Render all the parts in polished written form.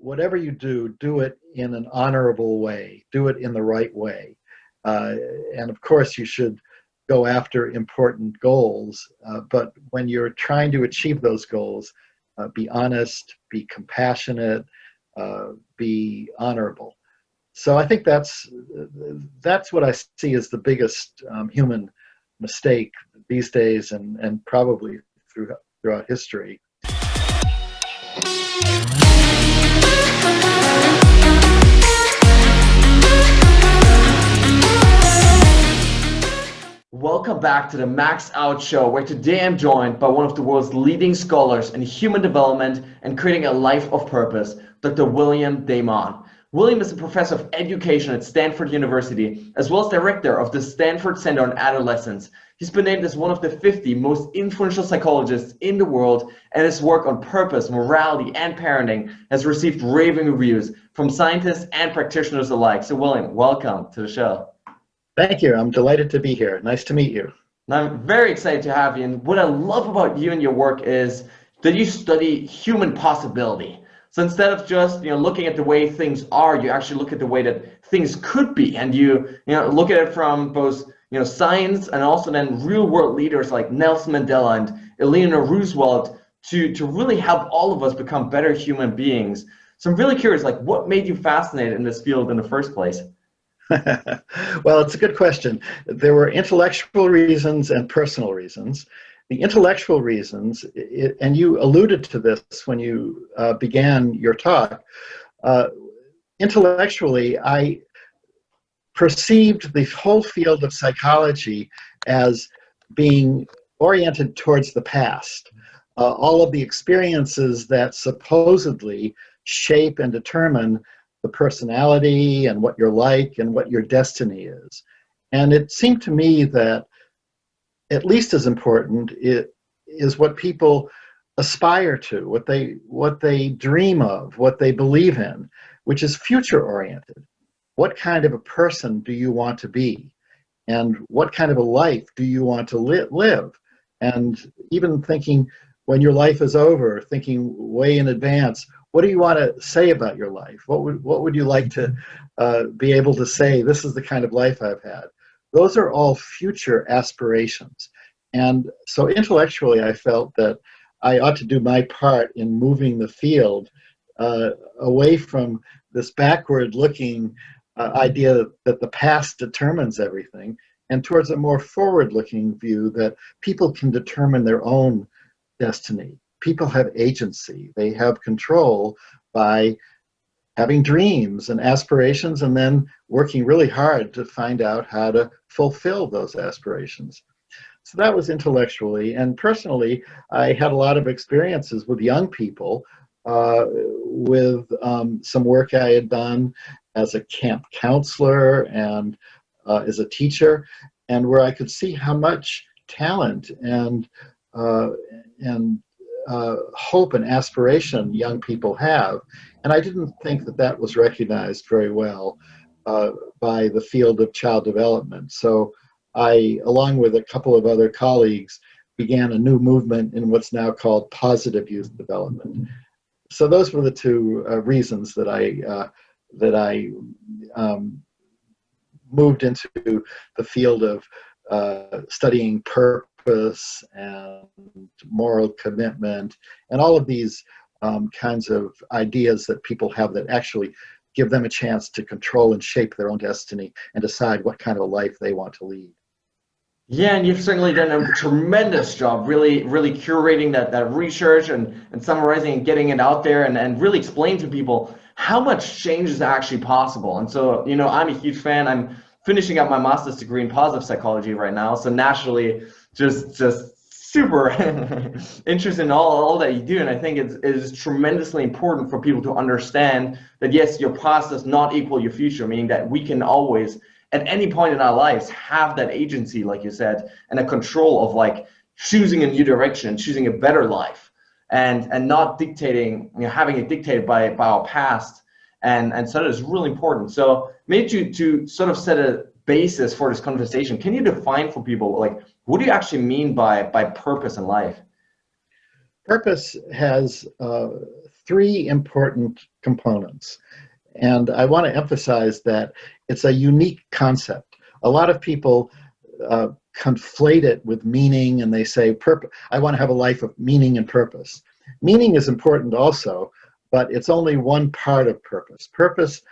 whatever you do, do it in an honorable way, do it in the right way. And of course, you should go after important goals, but when you're trying to achieve those goals, be honest, be compassionate, be honorable. So I think that's what I see as the biggest human mistake these days, and probably throughout history. Welcome back to the Max Out Show, where today I'm joined by one of the world's leading scholars in human development and creating a life of purpose, Dr. William Damon. William is a professor of education at Stanford University, as well as director of the Stanford Center on Adolescence. He's been named as one of the 50 most influential psychologists in the world, and his work on purpose, morality, and parenting has received raving reviews from scientists and practitioners alike. So William, welcome to the show. Thank you. I'm delighted to be here. Nice to meet you. And I'm very excited to have you. And what I love about you and your work is that you study human possibility. So instead of just looking at the way things are, you actually look at the way that things could be, and you look at it from both science and also then real world leaders like Nelson Mandela and Eleanor Roosevelt to really help all of us become better human beings. So I'm really curious, like, what made you fascinated in this field in the first place? Well, it's a good question. There were intellectual reasons and personal reasons. The intellectual reasons, and you alluded to this when you began your talk, intellectually, I perceived the whole field of psychology as being oriented towards the past. All of the experiences that supposedly shape and determine the personality and what you're like and what your destiny is. And it seemed to me that at least as important it is what people aspire to, what they dream of, what they believe in, which is future oriented. What kind of a person do you want to be? And what kind of a life do you want to live? And even thinking when your life is over, thinking way in advance, what do you want to say about your life? What would you like to be able to say, this is the kind of life I've had? Those are all future aspirations. And so intellectually, I felt that I ought to do my part in moving the field away from this backward-looking idea that the past determines everything, and towards a more forward-looking view that people can determine their own destiny. People have agency. They have control by having dreams and aspirations and then working really hard to find out how to fulfill those aspirations. So that was intellectually. And personally, I had a lot of experiences with young people, with some work I had done as a camp counselor and as a teacher, and where I could see how much talent and hope and aspiration young people have. And I didn't think that that was recognized very well by the field of child development. So I, along with a couple of other colleagues, began a new movement in what's now called positive youth development. So those were the two reasons that I moved into the field of studying purpose and moral commitment and all of these kinds of ideas that people have that actually give them a chance to control and shape their own destiny and decide what kind of a life they want to lead. Yeah, and you've certainly done a tremendous job really curating that research and summarizing and getting it out there and really explain to people how much change is actually possible. And so, I'm a huge fan. I'm finishing up my master's degree in positive psychology right now. So naturally, just super interested in all that you do. And I think it is tremendously important for people to understand that, yes, your past does not equal your future, meaning that we can always, at any point in our lives, have that agency, like you said, and a control of like choosing a new direction, choosing a better life, and not dictating, having it dictated by our past. And so that is really important. So maybe to sort of set a basis for this conversation, can you define for people, like, what do you actually mean by purpose in life? Purpose has three important components. And I want to emphasize that it's a unique concept. A lot of people conflate it with meaning, and they say, I want to have a life of meaning and purpose. Meaning is important also, but it's only one part of purpose. Purpose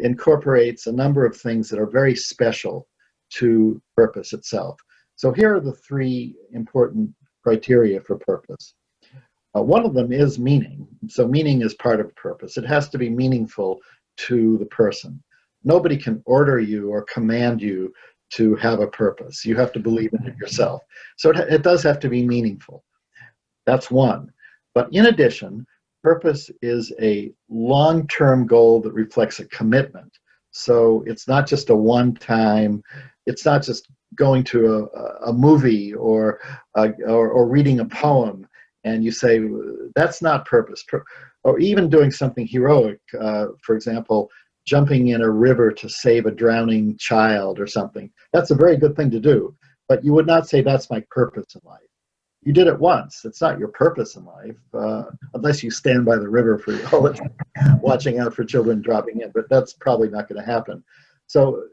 incorporates a number of things that are very special to purpose itself. So here are the three important criteria for purpose. One of them is meaning. So meaning is part of purpose. It has to be meaningful to the person. Nobody can order you or command you to have a purpose. You have to believe in it yourself. So it does have to be meaningful. That's one. But in addition, purpose is a long-term goal that reflects a commitment. So it's not just a one-time, it's not just going to a movie or reading a poem and you say, that's not purpose. Or even doing something heroic, for example, jumping in a river to save a drowning child or something. That's a very good thing to do, but you would not say that's my purpose in life. You did it once. It's not your purpose in life, unless you stand by the river for all the time, watching out for children dropping in, but that's probably not going to happen. So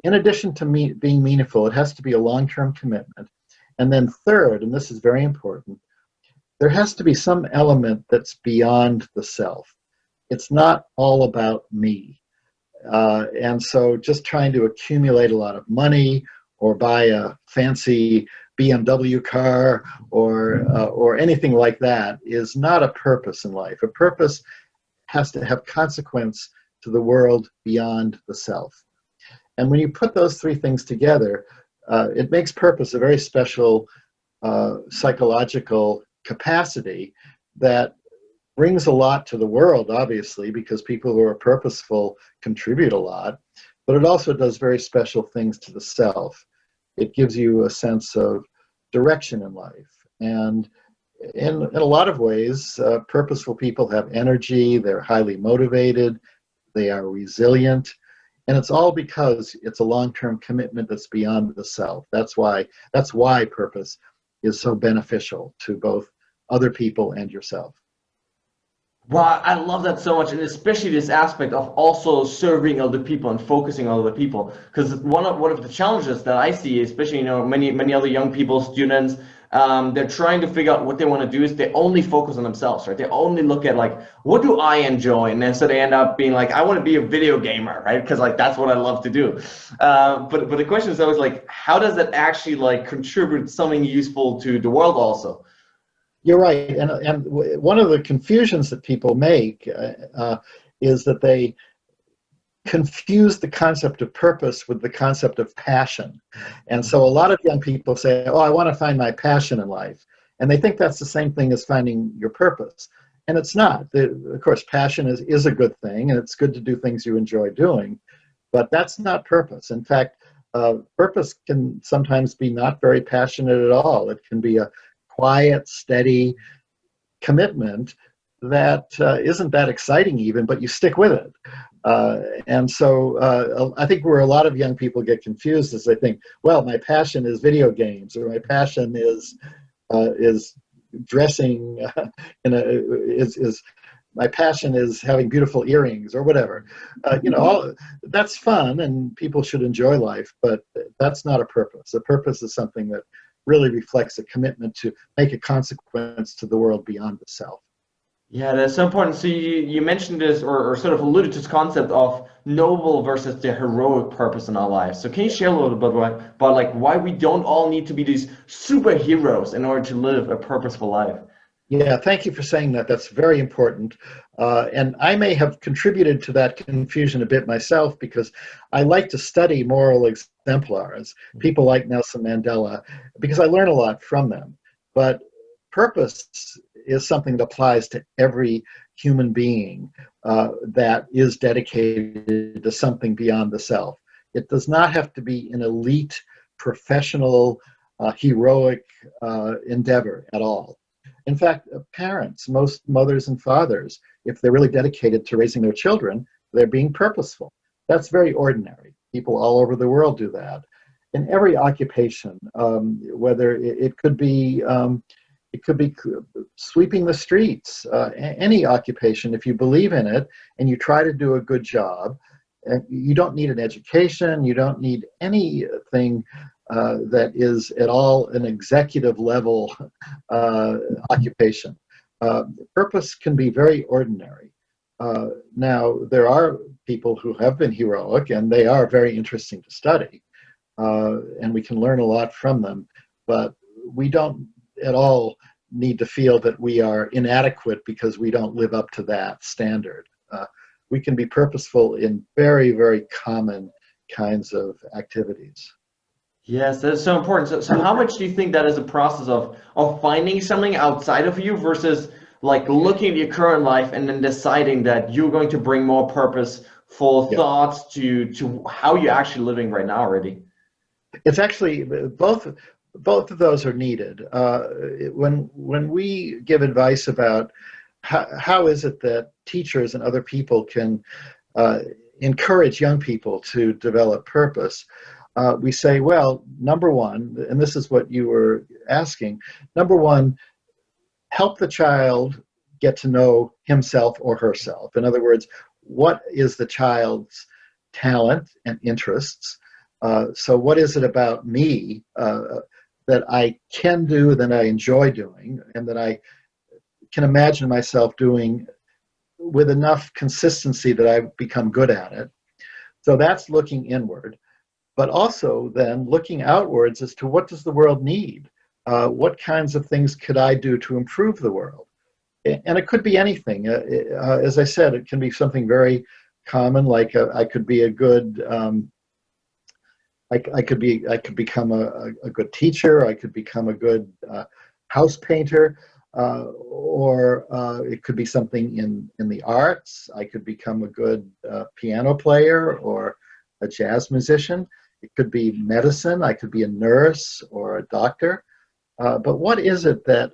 in addition to being meaningful, it has to be a long-term commitment. And then third, and this is very important, there has to be some element that's beyond the self. It's not all about me. And so just trying to accumulate a lot of money or buy a fancy BMW car or anything like that is not a purpose in life. A purpose has to have consequence to the world beyond the self. And when you put those three things together, it makes purpose a very special psychological capacity that brings a lot to the world, obviously, because people who are purposeful contribute a lot, but it also does very special things to the self. It gives you a sense of direction in life. And in a lot of ways, purposeful people have energy, they're highly motivated, they are resilient, and it's all because it's a long-term commitment that's beyond the self. That's why purpose is so beneficial to both other people and yourself. Well, I love that so much, and especially this aspect of also serving other people and focusing on other people. Because one of the challenges that I see, especially many other young people, students, they're trying to figure out what they want to do. Is they only focus on themselves, right? They only look at like, what do I enjoy, and then so they end up being like, I want to be a video gamer, right? Because like that's what I love to do. But the question is always like, how does that actually like contribute something useful to the world also? You're right, and one of the confusions that people make is that they confuse the concept of purpose with the concept of passion. And so a lot of young people say, oh, I want to find my passion in life. And they think that's the same thing as finding your purpose. And it's not. Of course, passion is a good thing, and it's good to do things you enjoy doing, but that's not purpose. In fact, purpose can sometimes be not very passionate at all. It can be a quiet, steady commitment that isn't that exciting even, but you stick with it. And so I think where a lot of young people get confused is they think, well, my passion is video games, or my passion is dressing, my passion is having beautiful earrings or whatever. That's fun, and people should enjoy life, but that's not a purpose. A purpose is something that really reflects a commitment to make a consequence to the world beyond the self. Yeah, that's so important. So you mentioned this or sort of alluded to this concept of noble versus the heroic purpose in our lives. So can you share a little bit about like why we don't all need to be these superheroes in order to live a purposeful life? Yeah, thank you for saying that. That's very important. And I may have contributed to that confusion a bit myself because I like to study moral exemplars, people like Nelson Mandela, because I learn a lot from them. But purpose is something that applies to every human being that is dedicated to something beyond the self. It does not have to be an elite, professional, heroic endeavor at all. In fact, parents, most mothers and fathers, if they're really dedicated to raising their children, they're being purposeful. That's very ordinary. People all over the world do that. In every occupation, whether it could be It could be sweeping the streets, any occupation. If you believe in it and you try to do a good job, and you don't need an education, you don't need anything that is at all an executive level occupation. Purpose can be very ordinary. Now, there are people who have been heroic, and they are very interesting to study, and we can learn a lot from them, but we don't at all need to feel that we are inadequate because we don't live up to that standard. We can be purposeful in very, very common kinds of activities. Yes, that's so important. So how much do you think that is a process of finding something outside of you versus like looking at your current life and then deciding that you're going to bring more purposeful thoughts to how you're actually living right now already? It's actually both of those are needed. When we give advice about how is it that teachers and other people can encourage young people to develop purpose, we say, well, number one, and this is what you were asking, number one, help the child get to know himself or herself. In other words, what is the child's talent and interests? So what is it about me that I can do, that I enjoy doing, and that I can imagine myself doing with enough consistency that I become good at it? So that's looking inward, but also then looking outwards as to what does the world need? What kinds of things could I do to improve the world? And it could be anything. As I said, it can be something very common, like I could be a good I could become a good teacher. I could become a good house painter, or it could be something in the arts. I could become a good piano player or a jazz musician. It could be medicine. I could be a nurse or a doctor. But what is it that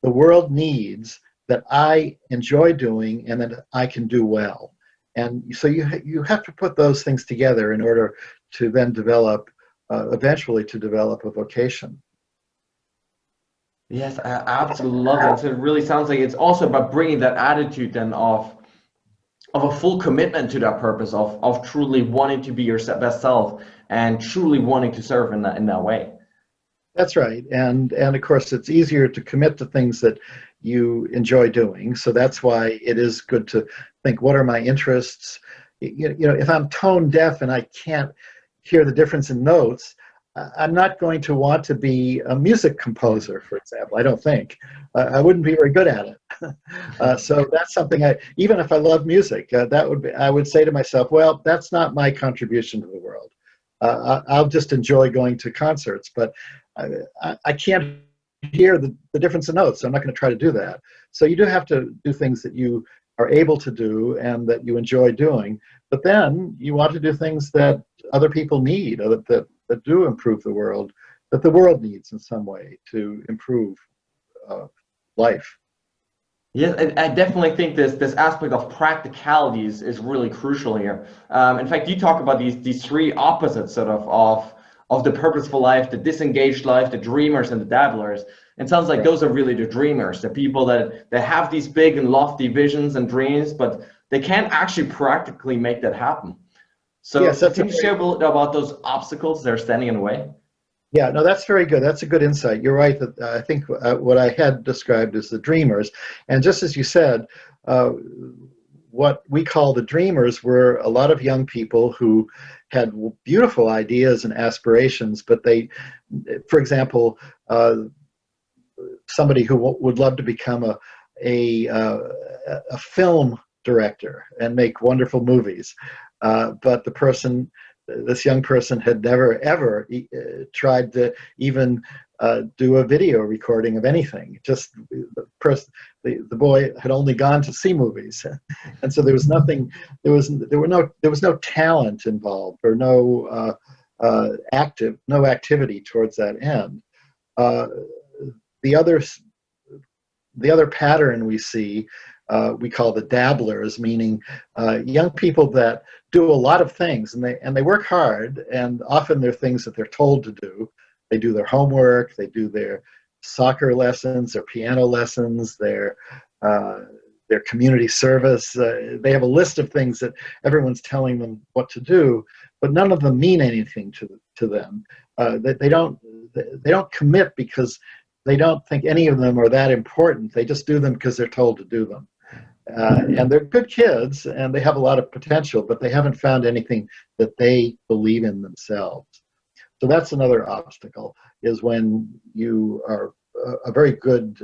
the world needs that I enjoy doing and that I can do well? And so you have to put those things together in order to then develop, eventually to develop a vocation. Yes, I absolutely love that. So it really sounds like it's also about bringing that attitude then of a full commitment to that purpose of truly wanting to be your best self and truly wanting to serve in that way. That's right, and of course it's easier to commit to things that you enjoy doing. So that's why it is good to think, what are my interests? You know, if I'm tone deaf and I can't hear the difference in notes, I'm not going to want to be a music composer, for example. I don't think. I wouldn't be very good at it. So that's something even if I love music, I would say to myself, well, that's not my contribution to the world. I'll just enjoy going to concerts, but I can't hear the difference in notes, so I'm not going to try to do that. So you do have to do things that you are able to do and that you enjoy doing, but then you want to do things that other people need, or that do improve the world, that the world needs in some way to improve life. Yeah, I definitely think this aspect of practicalities is really crucial here. In fact, you talk about these three opposites sort of the purposeful life, the disengaged life, the dreamers, and the dabblers. It sounds like those are really the dreamers, the people that have these big and lofty visions and dreams, but they can't actually practically make that happen. So yes, can you share a little about those obstacles that are standing in the way? Yeah, no, that's very good. That's a good insight. You're right that I think what I had described as the dreamers, and just as you said, what we call the dreamers were a lot of young people who had beautiful ideas and aspirations, but they, for example, somebody who would love to become a film director and make wonderful movies, but this young person had never ever tried to even do a video recording of anything. Just the boy had only gone to see movies, and so there was nothing. There was no talent involved, or no activity towards that end. The other pattern we see, we call the dabblers, meaning young people that do a lot of things, and they work hard, and often they're things that they're told to do. They do their homework, they do their soccer lessons, their piano lessons, their community service. They have a list of things that everyone's telling them what to do, but none of them mean anything to them. They don't commit because they don't think any of them are that important. They just do them because they're told to do them. And they're good kids, and they have a lot of potential, but they haven't found anything that they believe in themselves. So that's another obstacle, is when you are a very good,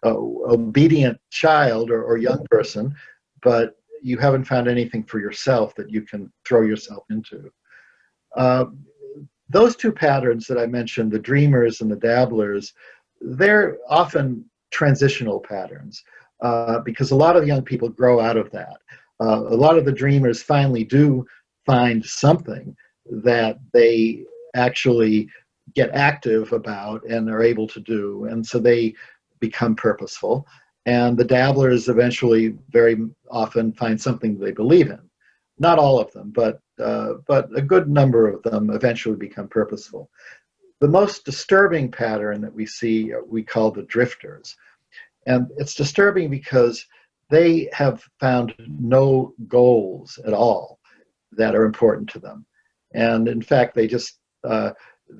obedient child or young person, but you haven't found anything for yourself that you can throw yourself into. Those two patterns that I mentioned, the dreamers and the dabblers, they're often transitional patterns because a lot of young people grow out of that. A lot of the dreamers finally do find something that they actually get active about and are able to do, and so they become purposeful. And the dabblers eventually very often find something they believe in. Not all of them, but a good number of them eventually become purposeful. The most disturbing pattern that we see, we call the drifters. And it's disturbing because they have found no goals at all that are important to them. And in fact, they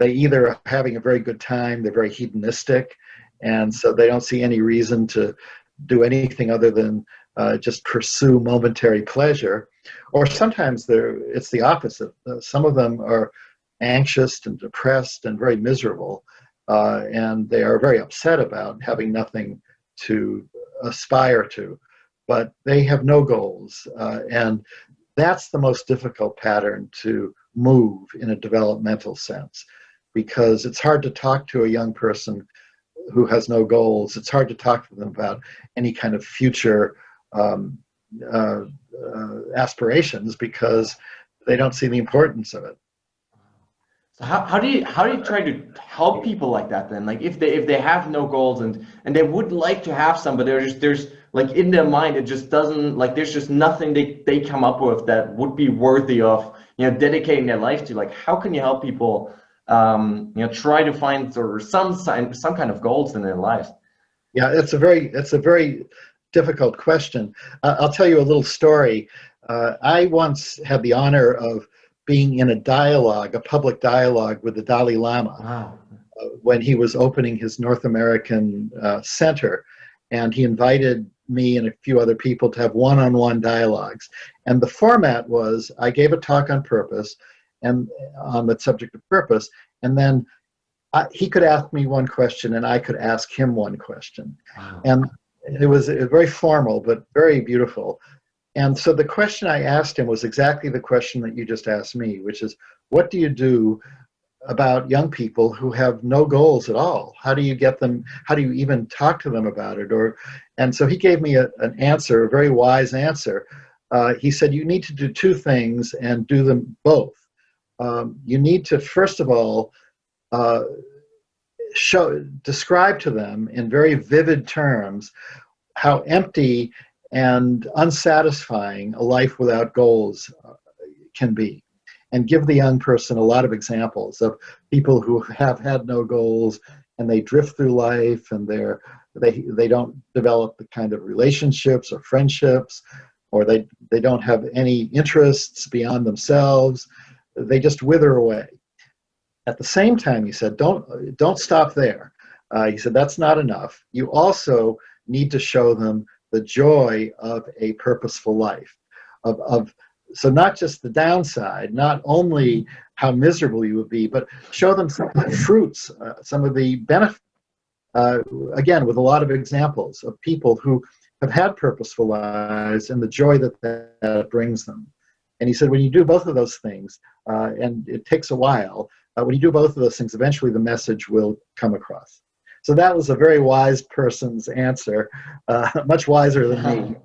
either are having a very good time, they're very hedonistic, and so they don't see any reason to do anything other than just pursue momentary pleasure. Or sometimes it's the opposite. Some of them are anxious and depressed and very miserable, and they are very upset about having nothing to aspire to, but they have no goals. And that's the most difficult pattern to move in a developmental sense, because it's hard to talk to a young person who has no goals. It's hard to talk to them about any kind of future aspirations because they don't see the importance of it. So how do you try to help people like that then? Like if they have no goals and they would like to have some, but there's like in their mind it just doesn't, like there's just nothing they come up with that would be worthy of dedicating their life to. Like how can you help people try to find some kind of goals in their lives? Yeah, it's a very difficult question. I'll tell you a little story. I once had the honor of being in a public dialogue with the Dalai Lama. Wow. When he was opening his North American center, and he invited me and a few other people to have one-on-one dialogues. And the format was, I gave a talk on purpose and on the subject of purpose, and then he could ask me one question and I could ask him one question. Wow. And it was very formal, but very beautiful. And so the question I asked him was exactly the question that you just asked me, which is, what do you do about young people who have no goals at all? How do you get them, how do you even talk to them about it? And so he gave me an answer, a very wise answer. He said, you need to do two things and do them both. You need to, first of all, describe to them in very vivid terms how empty and unsatisfying a life without goals can be, and give the young person a lot of examples of people who have had no goals and they drift through life, and they don't develop the kind of relationships or friendships, or they don't have any interests beyond themselves. They just wither away. At the same time, he said, don't stop there. He said, that's not enough. You also need to show them the joy of a purposeful life, so not just the downside, not only how miserable you would be, but show them some of the fruits, some of the benefits, again, with a lot of examples of people who have had purposeful lives and the joy that brings them. And he said, when you do both of those things, and it takes a while, when you do both of those things, eventually the message will come across. So that was a very wise person's answer, much wiser than me.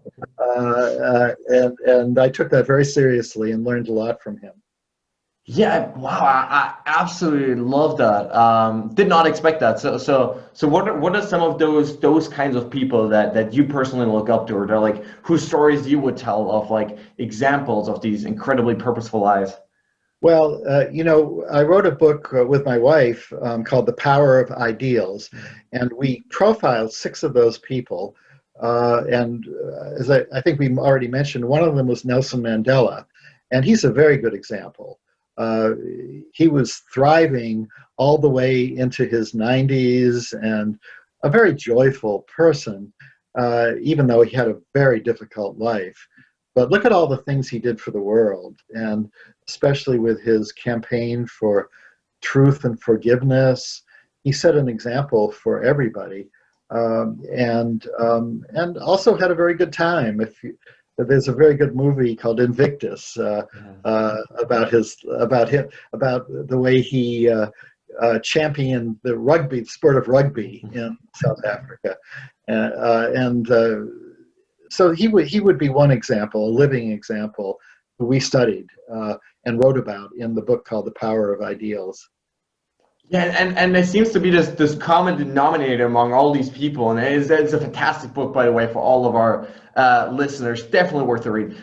And I took that very seriously and learned a lot from him. Yeah, wow, I absolutely love that. Did not expect that. So what are some of those kinds of people that you personally look up to, or they're like whose stories you would tell of like examples of these incredibly purposeful lives? Well, I wrote a book with my wife called The Power of Ideals, and we profiled six of those people. And as I think we already mentioned, one of them was Nelson Mandela, and he's a very good example. Uh, he was thriving all the way into his 90s and a very joyful person, even though he had a very difficult life. But look at all the things he did for the world, and especially with his campaign for truth and forgiveness. He set an example for everybody, and also had a very good time. There's a very good movie called Invictus about the way he championed the sport of rugby in South Africa, and so he would be one example, a living example, who we studied and wrote about in the book called The Power of Ideals. Yeah, and there seems to be this common denominator among all these people, and it's a fantastic book, by the way, for all of our listeners. Definitely worth a read.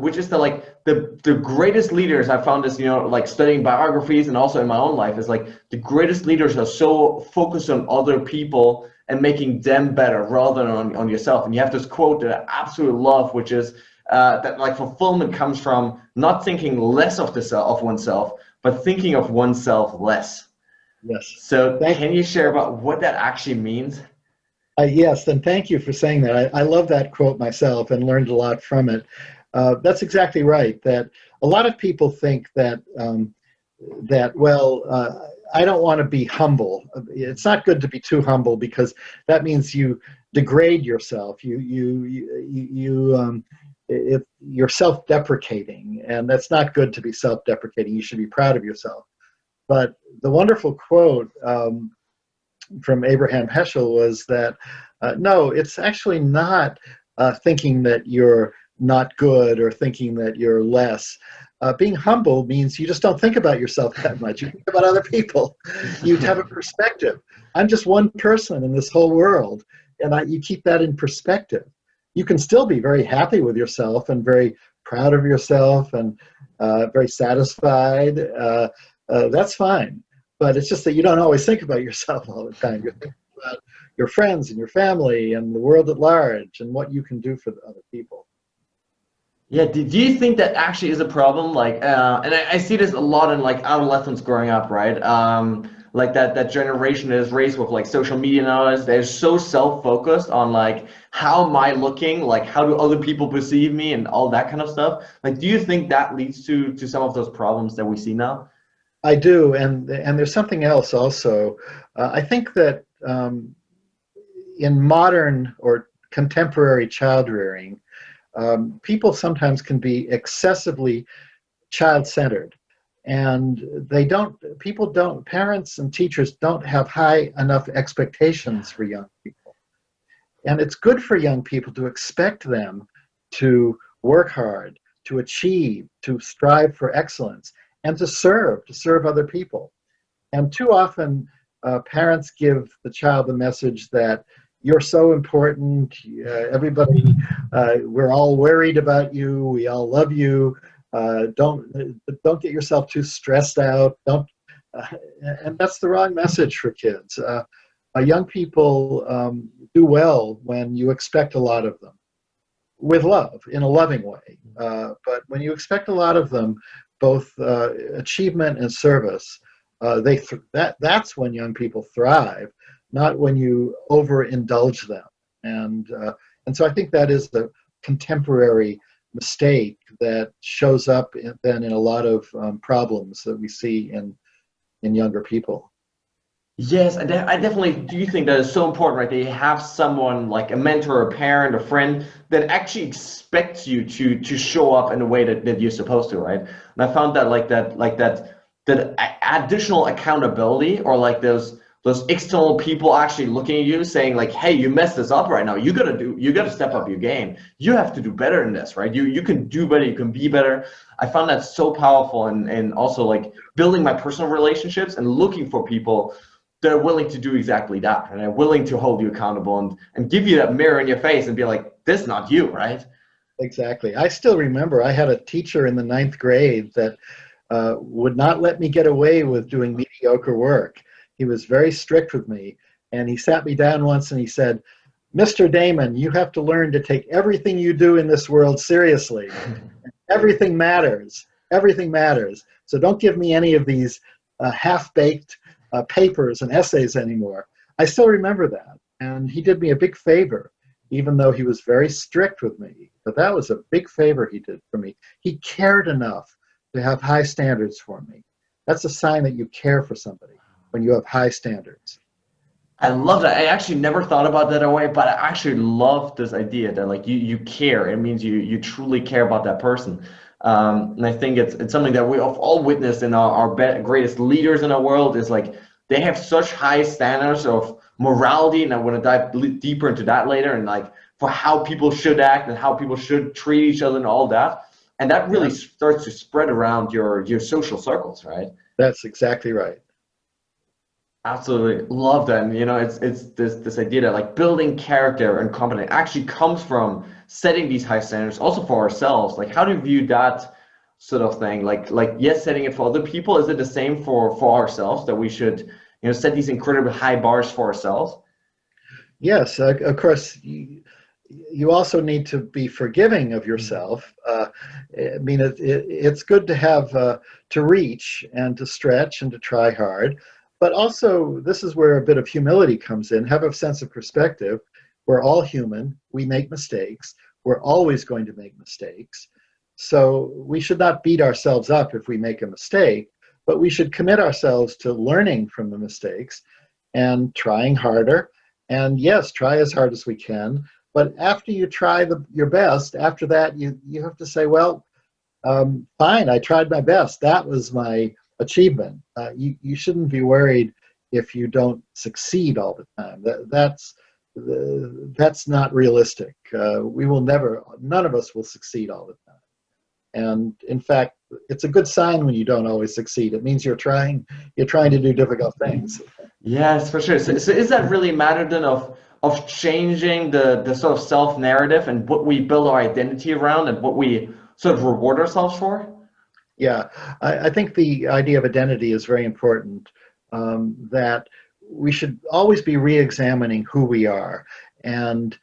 Which is the greatest leaders. I found this, like studying biographies and also in my own life, is like the greatest leaders are so focused on other people and making them better rather than on yourself. And you have this quote that I absolutely love, which is that like fulfillment comes from not thinking less of oneself, but thinking of oneself less. Yes. So can you share about what that actually means? Yes, and thank you for saying that. I love that quote myself and learned a lot from it. That's exactly right. That a lot of people think that I don't want to be humble. It's not good to be too humble because that means you degrade yourself. You're self-deprecating, and that's not good to be self-deprecating. You should be proud of yourself. But the wonderful quote from Abraham Heschel was that, no, it's actually not thinking that you're not good or thinking that you're less. Being humble means you just don't think about yourself that much. You think about other people. You have a perspective. I'm just one person in this whole world, and you keep that in perspective. You can still be very happy with yourself and very proud of yourself and very satisfied. That's fine, but it's just that you don't always think about yourself all the time. You're thinking about your friends and your family and the world at large and what you can do for the other people. Yeah, do you think that actually is a problem? Like, and I see this a lot in like adolescents growing up, right? Like that generation that is raised with like social media nowadays, they're so self-focused on like, how am I looking? Like, how do other people perceive me and all that kind of stuff? Like, do you think that leads to some of those problems that we see now? I do, and there's something else also. I think that in modern or contemporary child rearing, people sometimes can be excessively child-centered, and parents and teachers don't have high enough expectations for young people. And it's good for young people to expect them to work hard, to achieve, to strive for excellence, and to serve other people. And too often, parents give the child the message that you're so important, everybody, we're all worried about you, we all love you, don't get yourself too stressed out, and that's the wrong message for kids. Young people do well when you expect a lot of them, with love, in a loving way. But when you expect a lot of them, both achievement and service, that's when young people thrive, not when you overindulge them. And so I think that is the contemporary mistake that shows up then in a lot of problems that we see in younger people. Yes, I definitely do think that is so important, right? That you have someone like a mentor, a parent, a friend that actually expects you to show up in the way that you're supposed to, right? And I found that that additional accountability, or like those external people actually looking at you saying like, hey, you messed this up right now. You gotta step up your game. You have to do better than this, right? You can do better, you can be better. I found that so powerful, and also like building my personal relationships and looking for people that are willing to do exactly that, and are willing to hold you accountable and give you that mirror in your face and be like, this is not you, right? Exactly. I still remember I had a teacher in the 9th grade that would not let me get away with doing mediocre work. He was very strict with me. And he sat me down once and he said, "Mr. Damon, you have to learn to take everything you do in this world seriously. Everything matters. Everything matters. So don't give me any of these half-baked papers and essays anymore." I still remember that. And he did me a big favor, even though he was very strict with me. But that was a big favor he did for me. He cared enough to have high standards for me. That's a sign that you care for somebody, when you have high standards. I love that. I actually never thought about that way, but I actually love this idea that like you care. It means you truly care about that person. And I think it's something that we have all witnessed in our greatest leaders in our world is like they have such high standards of morality, and I want to dive deeper into that later, and like for how people should act and how people should treat each other and all that. And that really starts to spread around your social circles, right? That's exactly right. Absolutely love that. And it's this idea that like building character and competence actually comes from setting these high standards also for ourselves. Like how do you view that sort of thing? Like yes, setting it for other people. Is it the same for ourselves that we should set these incredibly high bars for ourselves? Yes, of course. You also need to be forgiving of yourself. I mean, it's good to have to reach and to stretch and to try hard. But also, this is where a bit of humility comes in. Have a sense of perspective. We're all human. We make mistakes. We're always going to make mistakes. So we should not beat ourselves up if we make a mistake, but we should commit ourselves to learning from the mistakes and trying harder. And yes, try as hard as we can. But after you try your best, after that, you have to say, well, fine, I tried my best. That was my achievement. You shouldn't be worried if you don't succeed all the time. That's not realistic. We will never, none of us will succeed all the time. And in fact, it's a good sign when you don't always succeed. It means you're trying to do difficult things. Yes, for sure. So is that really a matter then of changing the sort of self-narrative and what we build our identity around and what we sort of reward ourselves for? Yeah, I think the idea of identity is very important, that we should always be re-examining who we are and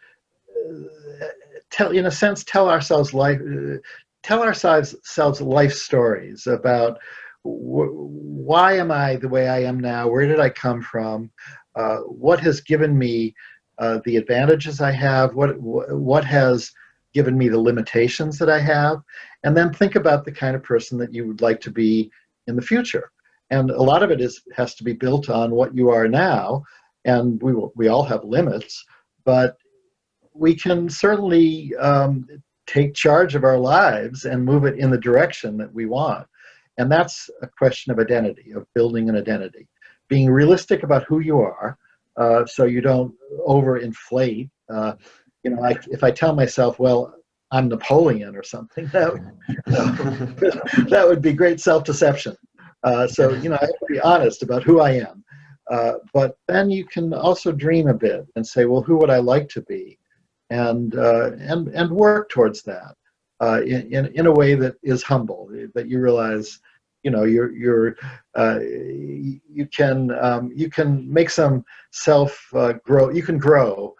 in a sense, tell ourselves life stories about why am I the way I am now? Where did I come from? What has given me the advantages I have? What has given me the limitations that I have? And then think about the kind of person that you would like to be in the future. And a lot of it has to be built on what you are now. And we all have limits, but we can certainly take charge of our lives and move it in the direction that we want. And that's a question of identity, of building an identity. Being realistic about who you are, so you don't overinflate. If I tell myself, well, I'm Napoleon or something, that would be great self-deception. So I have to be honest about who I am. But then you can also dream a bit and say, well, who would I like to be? And work towards that in a way that is humble, that you realize, you can make some grow. You can grow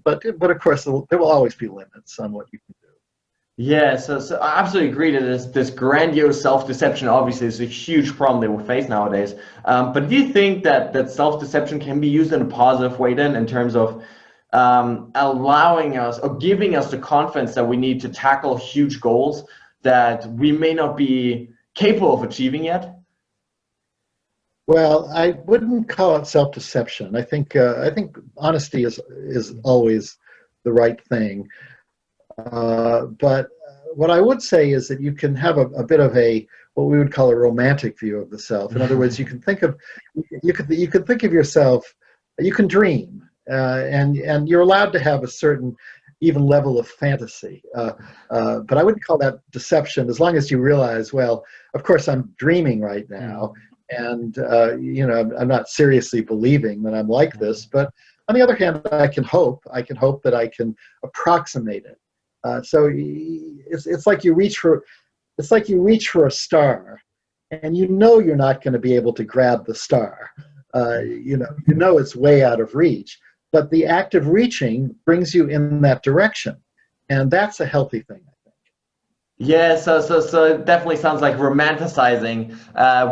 but of course there will always be limits on what you can do. Yeah, so I absolutely agree that this grandiose self-deception obviously is a huge problem that we face nowadays. But do you think that self-deception can be used in a positive way then, in terms of allowing us or giving us the confidence that we need to tackle huge goals that we may not be capable of achieving yet? Well, I wouldn't call it self-deception. I think honesty is always the right thing. But what I would say is that you can have a bit of what we would call a romantic view of the self. In other words, you can think of yourself. You can dream, and you're allowed to have a certain even level of fantasy. But I wouldn't call that deception, as long as you realize, well, of course I'm dreaming right now, and I'm not seriously believing that I'm like this. But on the other hand, I can hope that I can approximate it. So it's like you reach for It's like you reach for a star, and you know you're not going to be able to grab the star. You know it's way out of reach. But the act of reaching brings you in that direction, and that's a healthy thing. Yeah, so it definitely sounds like romanticizing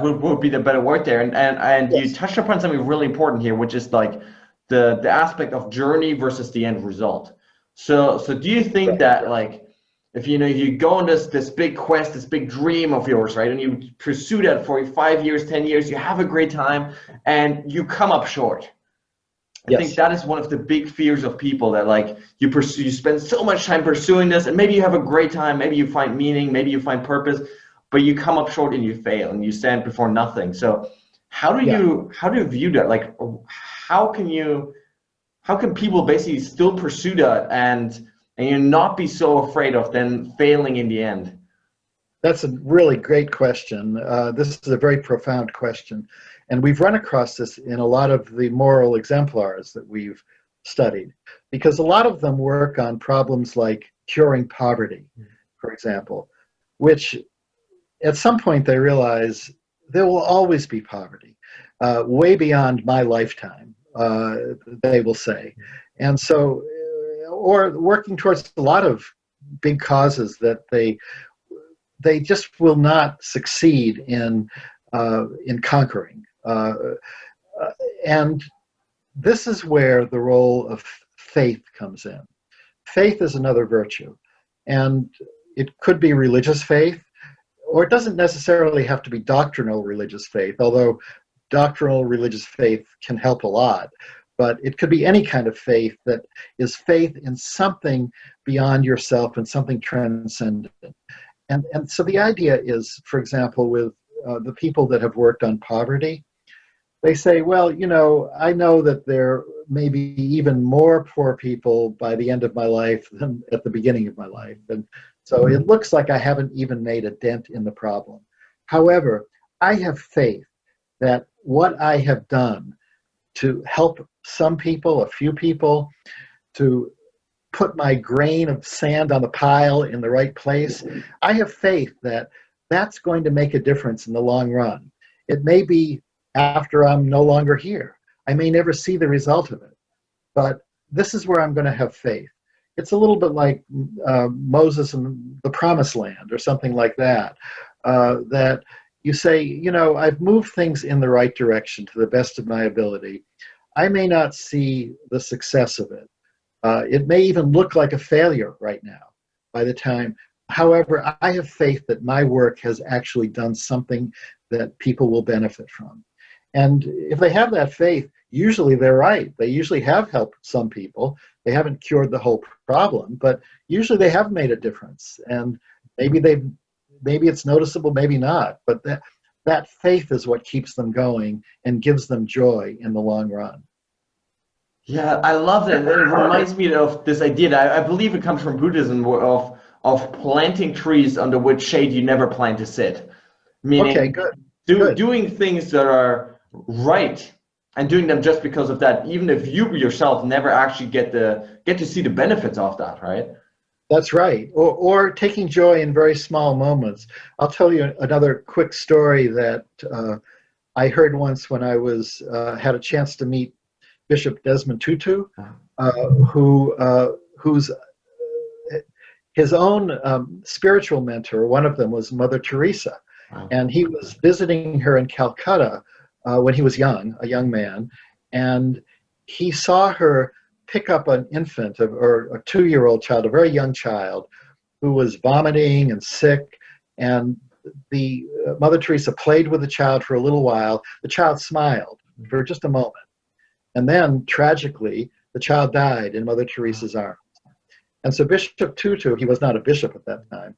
would be the better word there. And you Yes. touched upon something really important here, which is like the aspect of journey versus the end result. So do you think that, like, if you go on this big quest, this big dream of yours, right, and you pursue that for 5 years, 10 years, you have a great time, and you come up short. I think Yes. that is one of the big fears of people, that like you spend so much time pursuing this, and maybe you have a great time, maybe you find meaning, maybe you find purpose, but you come up short and you fail and you stand before nothing. So how do Yeah. you view that? Like, how can people basically still pursue that and you not be so afraid of then failing in the end? That's a really great question. This is a very profound question. And we've run across this in a lot of the moral exemplars that we've studied, because a lot of them work on problems like curing poverty, for example, which at some point they realize there will always be poverty, way beyond my lifetime, they will say. And so, or working towards a lot of big causes that they just will not succeed in conquering. And this is where the role of faith comes in. Faith is another virtue, and it could be religious faith, or it doesn't necessarily have to be doctrinal religious faith, although doctrinal religious faith can help a lot. But it could be any kind of faith that is faith in something beyond yourself and something transcendent. And so the idea is, for example, with the people that have worked on poverty, they say, well, I know that there may be even more poor people by the end of my life than at the beginning of my life. And so it looks like I haven't even made a dent in the problem. However, I have faith that what I have done to help some people, a few people, to put my grain of sand on the pile in the right place, I have faith that that's going to make a difference in the long run. It may be after I'm no longer here. I may never see the result of it, but this is where I'm going to have faith. It's a little bit like Moses and the Promised Land or something like that, that you say, I've moved things in the right direction to the best of my ability. I may not see the success of it. It may even look like a failure right now by the time. However, I have faith that my work has actually done something that people will benefit from. And if they have that faith, usually they're right. They usually have helped some people. They haven't cured the whole problem, but usually they have made a difference. And maybe it's noticeable, maybe not. But that faith is what keeps them going and gives them joy in the long run. Yeah, I love that. It reminds me of this idea that I believe it comes from Buddhism, of planting trees under which shade you never plan to sit. Meaning, Okay, good. doing things that are right and doing them just because of that, even if you yourself never actually get to see the benefits of that, right? That's right. Or taking joy in very small moments. I'll tell you another quick story that I heard once when I had a chance to meet Bishop Desmond Tutu, who's his own spiritual mentor. One of them was Mother Teresa, and he was visiting her in Calcutta when he was a young man, and he saw her pick up an infant or a 2-year-old child, a very young child, who was vomiting and sick, and the Mother Teresa played with the child for a little while. The child smiled for just a moment. And then, tragically, the child died in Mother Teresa's arms. And so Bishop Tutu, he was not a bishop at that time,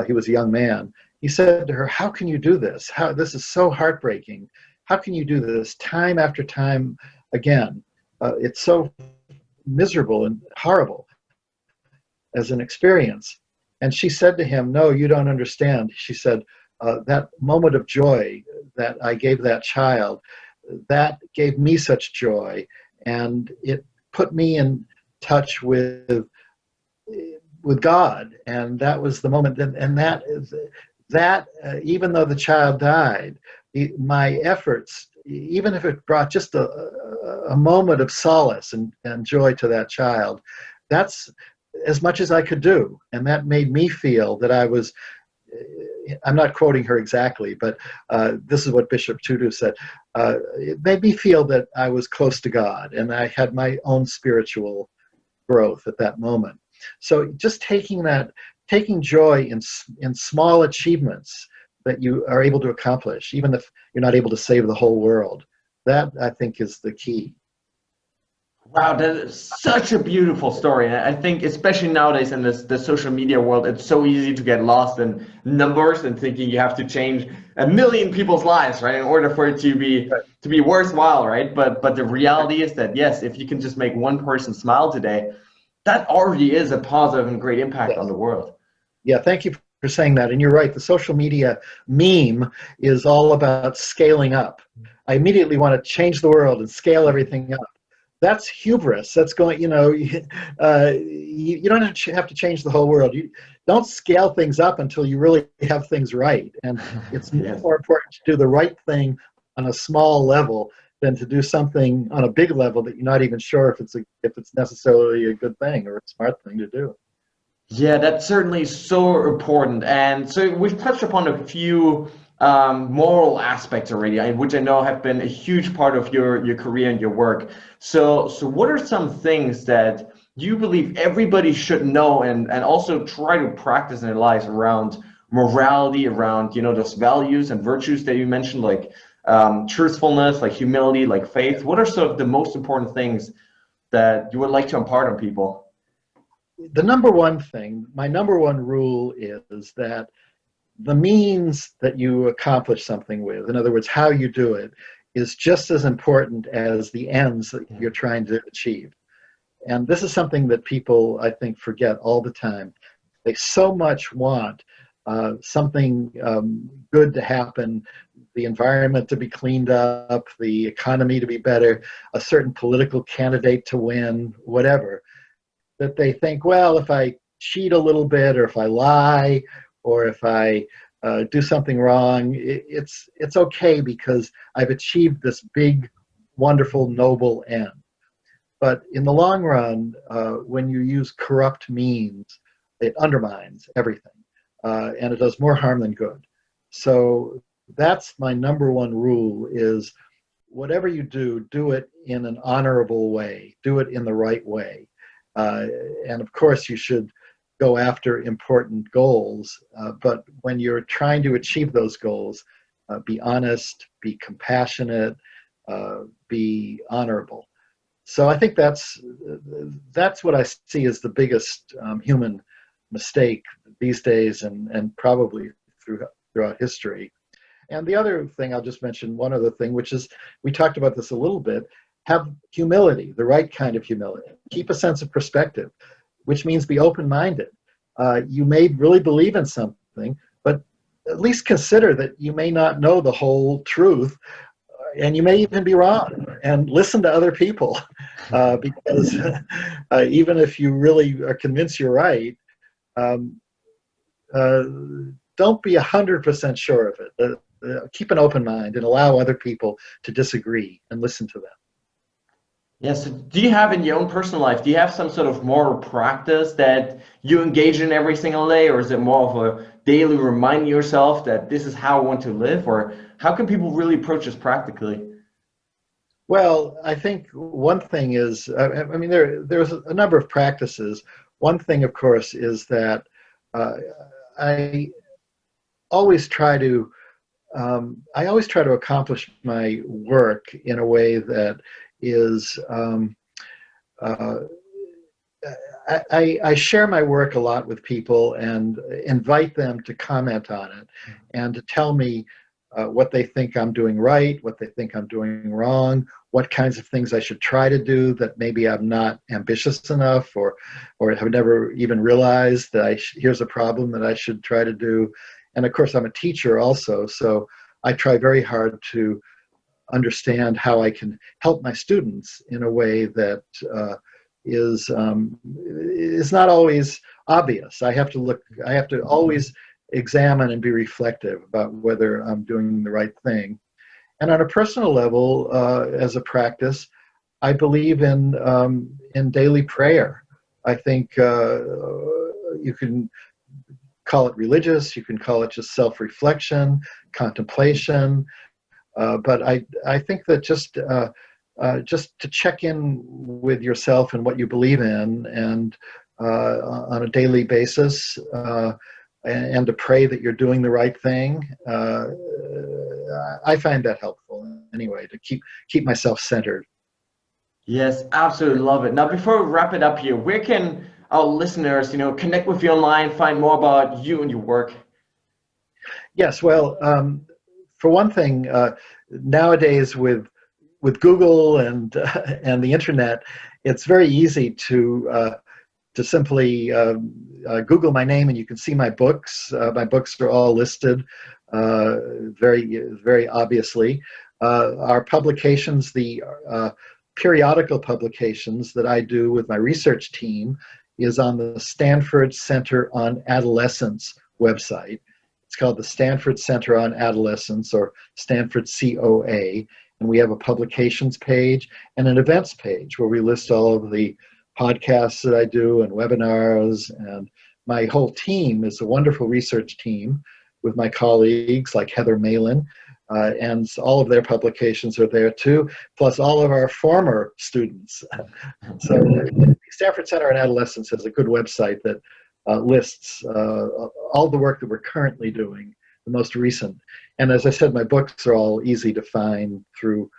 he was a young man, he said to her, how can you do this? This is so heartbreaking. How can you do this time after time again? It's so miserable and horrible as an experience. And she said to him, no, you don't understand. She said, that moment of joy that I gave that child, that gave me such joy, and it put me in touch with God, and that was the moment. And that, even though the child died, my efforts, even if it brought just a moment of solace and joy to that child, that's as much as I could do. And that made me feel that I was, I'm not quoting her exactly, but this is what Bishop Tudu said. It made me feel that I was close to God and I had my own spiritual growth at that moment. So just taking joy in small achievements that you are able to accomplish, even if you're not able to save the whole world, that I think is the key. Wow, that is such a beautiful story. And I think, especially nowadays in the social media world, it's so easy to get lost in numbers and thinking you have to change a million people's lives, right, in order for it to be worthwhile, right? But the reality is that, yes, if you can just make one person smile today, that already is a positive and great impact on the world. Yeah, thank you for saying that. And you're right, the social media meme is all about scaling up. I immediately want to change the world and scale everything up. That's hubris. That's going, you don't have to change the whole world. You don't scale things up until you really have things right. And it's Yes. more important to do the right thing on a small level than to do something on a big level that you're not even sure if it's necessarily a good thing or a smart thing to do. Yeah, that's certainly so important. And so we've touched upon a few moral aspects already, which I know have been a huge part of your career and your work. So what are some things that you believe everybody should know and also try to practice in their lives around morality, around, those values and virtues that you mentioned, like truthfulness, like humility, like faith? What are some of the most important things that you would like to impart on people? The number one thing, my number one rule is that the means that you accomplish something with, in other words, how you do it, is just as important as the ends that you're trying to achieve. And this is something that people, I think, forget all the time. They so much want something good to happen, the environment to be cleaned up, the economy to be better, a certain political candidate to win, whatever, that they think, well, if I cheat a little bit, or if I lie, or if I do something wrong, it's okay because I've achieved this big, wonderful, noble end. But in the long run, when you use corrupt means, it undermines everything, and it does more harm than good. So that's my number one rule: is whatever you do it in an honorable way, do it in the right way. And of course, you should go after important goals, but when you're trying to achieve those goals, be honest, be compassionate, be honorable. So I think that's what I see as the biggest human mistake these days, and probably throughout history. And the other thing, I'll just mention one other thing, which is, we talked about this a little bit: have humility, the right kind of humility. Keep a sense of perspective, which means be open-minded. You may really believe in something, but at least consider that you may not know the whole truth, and you may even be wrong, and listen to other people, because even if you really are convinced you're right, don't be 100% sure of it. Keep an open mind and allow other people to disagree and listen to them. Yes. So do you have in your own personal life, do you have some sort of moral practice that you engage in every single day, or is it more of a daily reminding yourself that this is how I want to live, or how can people really approach this practically? Well, I think one thing is, there's a number of practices. One thing, of course, is that I always try to accomplish my work in a way that is, I share my work a lot with people and invite them to comment on it and to tell me what they think I'm doing right, what they think I'm doing wrong, what kinds of things I should try to do that maybe I'm not ambitious enough, or have never even realized that here's a problem that I should try to do. And of course, I'm a teacher also, so I try very hard to understand how I can help my students in a way that is not always obvious. I have to always examine and be reflective about whether I'm doing the right thing. And on a personal level, as a practice, I believe in daily prayer. I think you can call it religious, you can call it just self-reflection, contemplation, but I think that just to check in with yourself and what you believe in, and on a daily basis, and to pray that you're doing the right thing. I find that helpful anyway, to keep myself centered. Yes, absolutely love it. Now, before we wrap it up here, where can our listeners, connect with you online, find more about you and your work? Yes, well, for one thing, nowadays with Google and the internet, it's very easy to simply Google my name, and you can see my books. My books are all listed very obviously. Our publications, the periodical publications that I do with my research team, is on the Stanford Center on Adolescence website. It's called the Stanford Center on Adolescence, or Stanford COA, and we have a publications page and an events page where we list all of the podcasts that I do and webinars. And my whole team is a wonderful research team with my colleagues like Heather Malin, and all of their publications are there too, plus all of our former students. So the Stanford Center on Adolescence has a good website that lists all the work that we're currently doing, the most recent. And as I said, my books are all easy to find through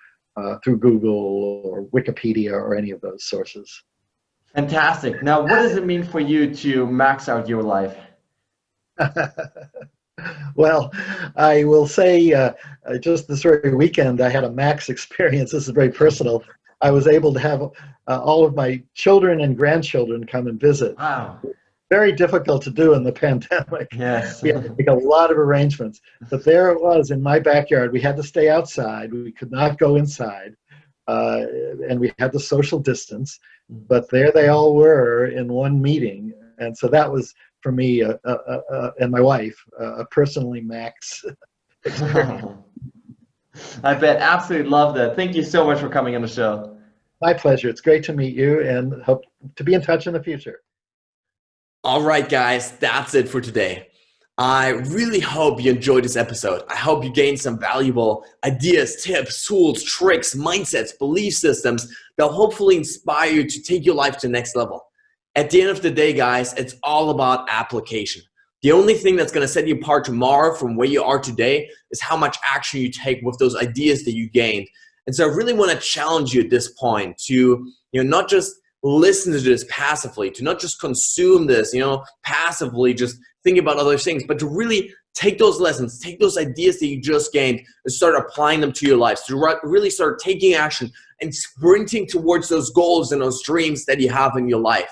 Google or Wikipedia or any of those sources. Fantastic. Now, what does it mean for you to max out your life? Well, I will say just this very weekend, I had a max experience. This is very personal. I was able to have all of my children and grandchildren come and visit. Wow. Very difficult to do in the pandemic. Yes. We had to make a lot of arrangements. But there it was in my backyard. We had to stay outside. We could not go inside. And we had the social distance. But there they all were in one meeting. And so that was, for me and my wife, a personally max experience. I bet. Absolutely love that. Thank you so much for coming on the show. My pleasure. It's great to meet you, and hope to be in touch in the future. All right, guys, that's it for today. I really hope you enjoyed this episode. I hope you gained some valuable ideas, tips, tools, tricks, mindsets, belief systems that will hopefully inspire you to take your life to the next level. At the end of the day, guys, it's all about application. The only thing that's going to set you apart tomorrow from where you are today is how much action you take with those ideas that you gained. And so I really want to challenge you at this point to, not just listen to this passively, to not just consume this, passively, just thinking about other things, but to really take those lessons, take those ideas that you just gained and start applying them to your lives, to really start taking action and sprinting towards those goals and those dreams that you have in your life.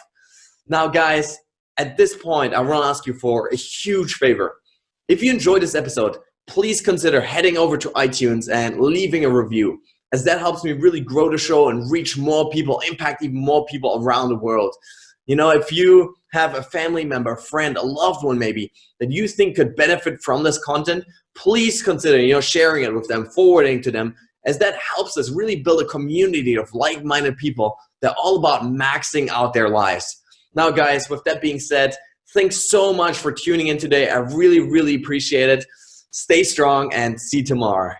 Now, guys, at this point, I want to ask you for a huge favor. If you enjoyed this episode, please consider heading over to iTunes and leaving a review, as that helps me really grow the show and reach more people, impact even more people around the world. If you have a family member, a friend, a loved one maybe, that you think could benefit from this content, please consider, sharing it with them, forwarding to them, as that helps us really build a community of like-minded people that are all about maxing out their lives. Now, guys, with that being said, thanks so much for tuning in today. I really, really appreciate it. Stay strong and see you tomorrow.